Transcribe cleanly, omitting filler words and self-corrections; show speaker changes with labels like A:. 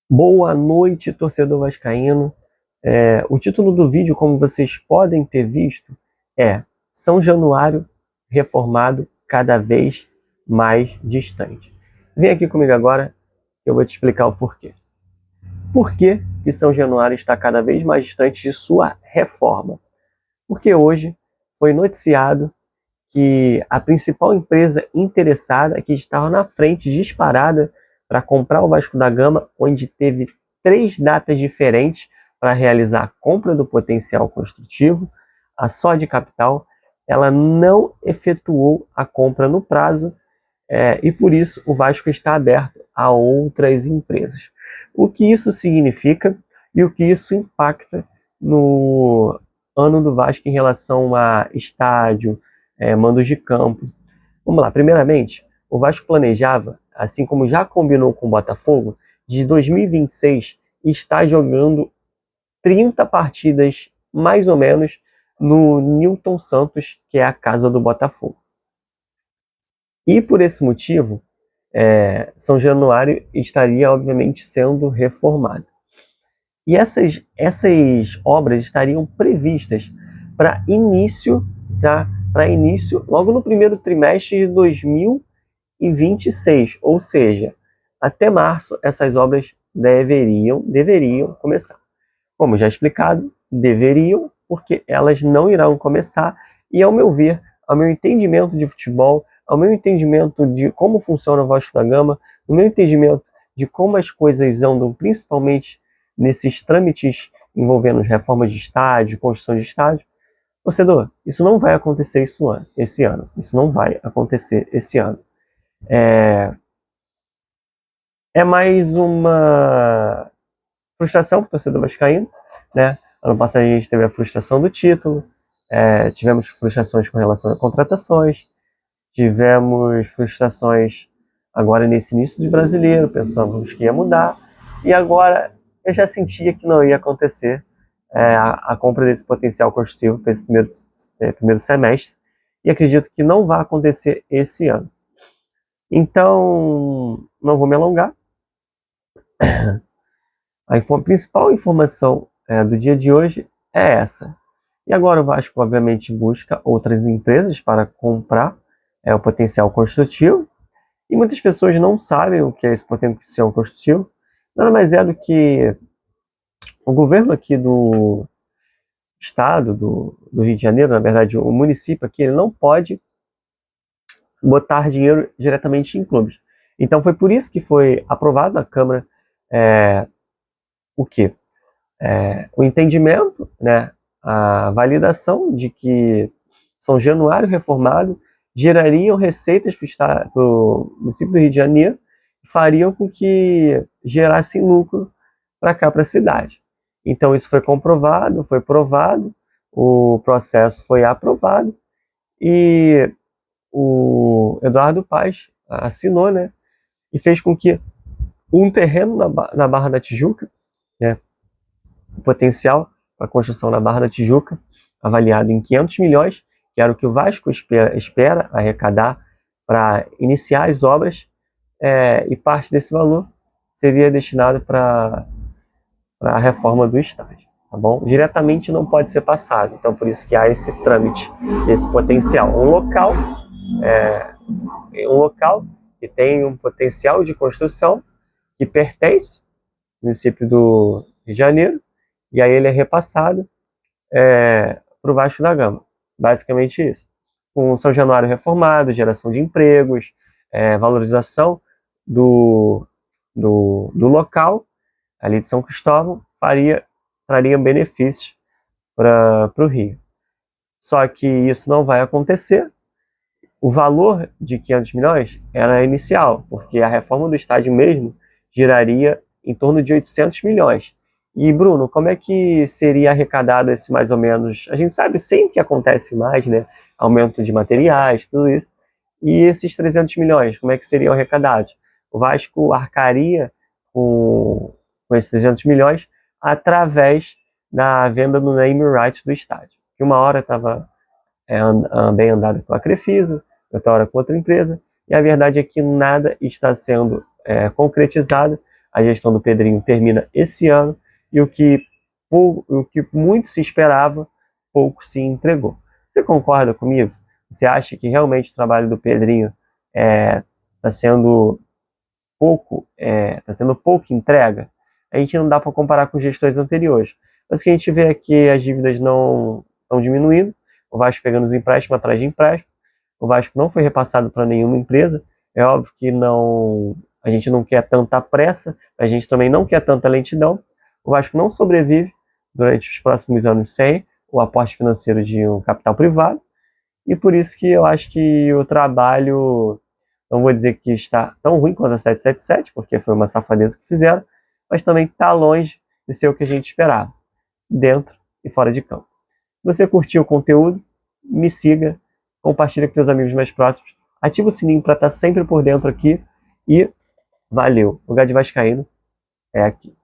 A: Boa noite, torcedor vascaíno. O título do vídeo, como vocês podem ter visto, é São Januário reformado cada vez mais distante. Vem aqui comigo agora que eu vou te explicar o porquê. Por que que São Januário está cada vez mais distante de sua reforma? Porque hoje foi noticiado que a principal empresa interessada, que estava na frente, disparada, para comprar o Vasco da Gama, onde teve 3 datas diferentes para realizar a compra do potencial construtivo, a Sode Capital, ela não efetuou a compra no prazo, e por isso o Vasco está aberto a outras empresas. O que isso significa e o que isso impacta no ano do Vasco em relação a estádio, mandos de campo. Vamos lá, primeiramente, o Vasco planejava, assim como já combinou com o Botafogo, de 2026 estar jogando 30 partidas, mais ou menos, no Newton Santos, que é a casa do Botafogo. E por esse motivo, São Januário estaria, obviamente, sendo reformado. E essas obras estariam previstas para início, tá? Para início logo no primeiro trimestre de 2026, ou seja, até março essas obras deveriam começar. Como já explicado, deveriam, porque elas não irão começar, e ao meu ver, ao meu entendimento de futebol, ao meu entendimento de como funciona o Vasco da Gama, no meu entendimento de como as coisas andam, principalmente nesses trâmites envolvendo reformas de estádio, construção de estádio, torcedor, isso não vai acontecer esse ano. Isso não vai acontecer esse ano. É mais uma frustração para o torcedor vascaíno, né? Ano passado a gente teve a frustração do título, tivemos frustrações com relação a contratações, tivemos frustrações agora nesse início de brasileiro, pensávamos que ia mudar, e agora eu já sentia que não ia acontecer a compra desse potencial construtivo para esse primeiro semestre, e acredito que não vai acontecer esse ano. Então, não vou me alongar. A principal informação do dia de hoje é essa. E agora o Vasco, obviamente, busca outras empresas para comprar o potencial construtivo. E muitas pessoas não sabem o que é esse potencial construtivo. Nada mais é do que o governo aqui do estado, do Rio de Janeiro, na verdade, o município aqui, ele não pode botar dinheiro diretamente em clubes. Então foi por isso que foi aprovado na Câmara o quê? O entendimento, né, a validação de que São Januário reformado gerariam receitas para o município do Rio de Janeiro e fariam com que gerassem lucro para cá, para a cidade. Então isso foi comprovado, foi provado, o processo foi aprovado e o Eduardo Paes assinou, né, e fez com que um terreno na Barra da Tijuca, né, o potencial para a construção na Barra da Tijuca, avaliado em 500 milhões, que era o que o Vasco espera arrecadar para iniciar as obras, e parte desse valor seria destinado para a reforma do estádio. Tá bom? Diretamente não pode ser passado, então por isso que há esse trâmite, esse potencial. Um local que tem um potencial de construção que pertence ao município do Rio de Janeiro, e aí ele é repassado para o Vasco da Gama. Basicamente isso. Com o São Januário reformado, geração de empregos, valorização do local, ali de São Cristóvão, traria benefícios para o Rio. Só que isso não vai acontecer. O valor de 500 milhões era inicial, porque a reforma do estádio mesmo geraria em torno de 800 milhões. E, Bruno, como é que seria arrecadado esse mais ou menos? A gente sabe sempre que acontece mais, né? Aumento de materiais, tudo isso. E esses 300 milhões, como é que seriam arrecadados? O Vasco arcaria com esses 300 milhões através da venda do name rights do estádio. Que uma hora estava bem andado com a Crefisa, outra hora com outra empresa, e a verdade é que nada está sendo concretizado, a gestão do Pedrinho termina esse ano e o que muito se esperava, pouco se entregou. Você concorda comigo? Você acha que realmente o trabalho do Pedrinho está sendo tendo pouca entrega? A gente não dá para comparar com gestões anteriores. Mas o que a gente vê é que as dívidas não estão diminuindo, o Vasco pegando os empréstimos atrás de empréstimo, o Vasco não foi repassado para nenhuma empresa. É óbvio que a gente não quer tanta pressa, a gente também não quer tanta lentidão. O Vasco não sobrevive durante os próximos anos sem o aporte financeiro de um capital privado, e por isso que eu acho que o trabalho, não vou dizer que está tão ruim quanto a 777, porque foi uma safadeza que fizeram, mas também está longe de ser o que a gente esperava, dentro e fora de campo. Se você curtiu o conteúdo, me siga, compartilha com seus amigos mais próximos, ativa o sininho para estar sempre por dentro aqui e valeu! O Lugar de Vascaíno é aqui.